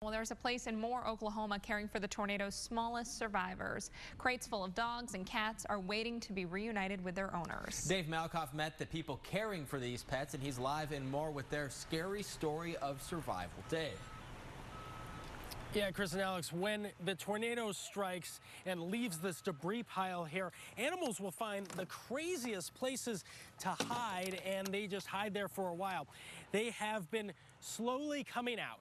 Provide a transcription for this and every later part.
Well, there's a place in Moore, Oklahoma caring for the tornado's smallest survivors. Crates full of dogs and cats are waiting to be reunited with their owners. Dave Malkoff met the people caring for these pets, and he's live in Moore with their scary story of survival. Dave. Yeah, Chris and Alex, when the tornado strikes and leaves this debris pile here, animals will find the craziest places to hide, and they just hide there for a while. They have been slowly coming out.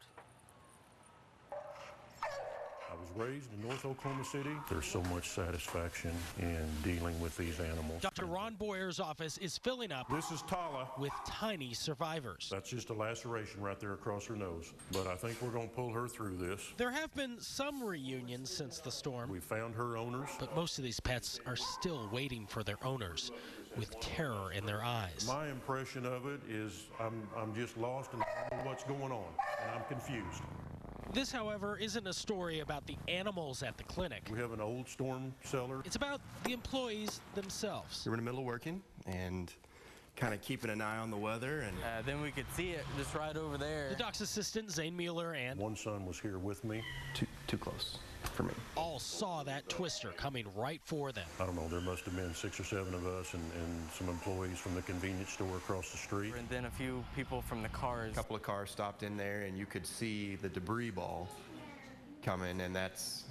I was raised in North Oklahoma City. There's so much satisfaction in dealing with these animals. Dr. Ron Boyer's office is filling up. This is Tala. With tiny survivors. That's just a laceration right there across her nose. But I think we're going to pull her through this. There have been some reunions since the storm. We found her owners. But most of these pets are still waiting for their owners with terror in their eyes. My impression of it is I'm just lost and I don't know what's going on, and I'm confused. This, however, isn't a story about the animals at the clinic. We have an old storm cellar. It's about the employees themselves. We were in the middle of working and kind of keeping an eye on the weather. And then we could see it just right over there. The doc's assistant, Zane Mueller, and one son was here with me. Too close for me. All saw that twister coming right for them. I don't know, there must have been 6 or 7 of us and some employees from the convenience store across the street. And then a few people from the cars. A couple of cars stopped in there, and you could see the debris ball coming, and that's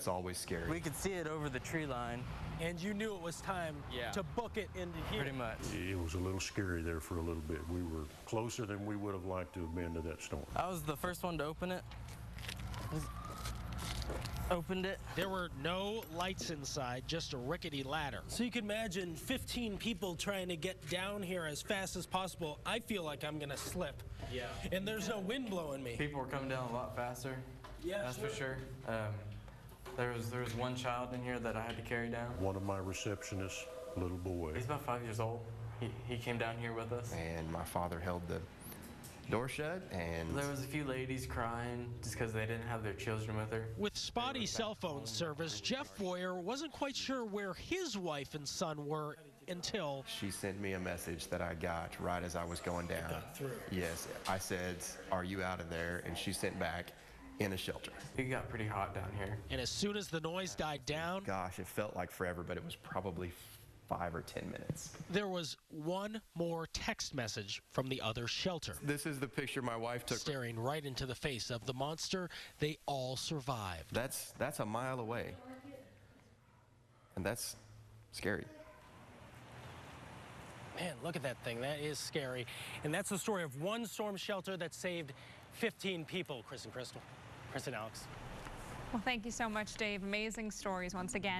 always scary. We could see it over the tree line. And you knew it was time to book it into here. Pretty much. It was a little scary there for a little bit. We were closer than we would have liked to have been to that storm. I was the first one to open it. Opened it. There were no lights inside, just a rickety ladder. So you can imagine 15 people trying to get down here as fast as possible. I feel like I'm gonna slip. Yeah. And there's no wind blowing me. People were coming down a lot faster. Yeah, that's for sure. There was one child in here that I had to carry down. One of my receptionists, little boy. He's about 5 years old. He came down here with us. And my father held the door shut, and there was a few ladies crying just because they didn't have their children with her. With spotty cell phone service, Jeff Boyer wasn't quite sure where his wife and son were until she sent me a message that I got right as I was going down. Got through. Yes, I said, "Are you out of there?" And she sent back, "In a shelter." It got pretty hot down here. And as soon as the noise died down, gosh, it felt like forever, but it was probably 5 or 10 minutes. There was one more text message from the other shelter. This is the picture my wife took. Staring right into the face of the monster, they all survived. That's a mile away. And that's scary. Man, look at that thing. That is scary. And that's the story of one storm shelter that saved 15 people, Chris and Crystal. Chris and Alex. Well, thank you so much, Dave. Amazing stories once again.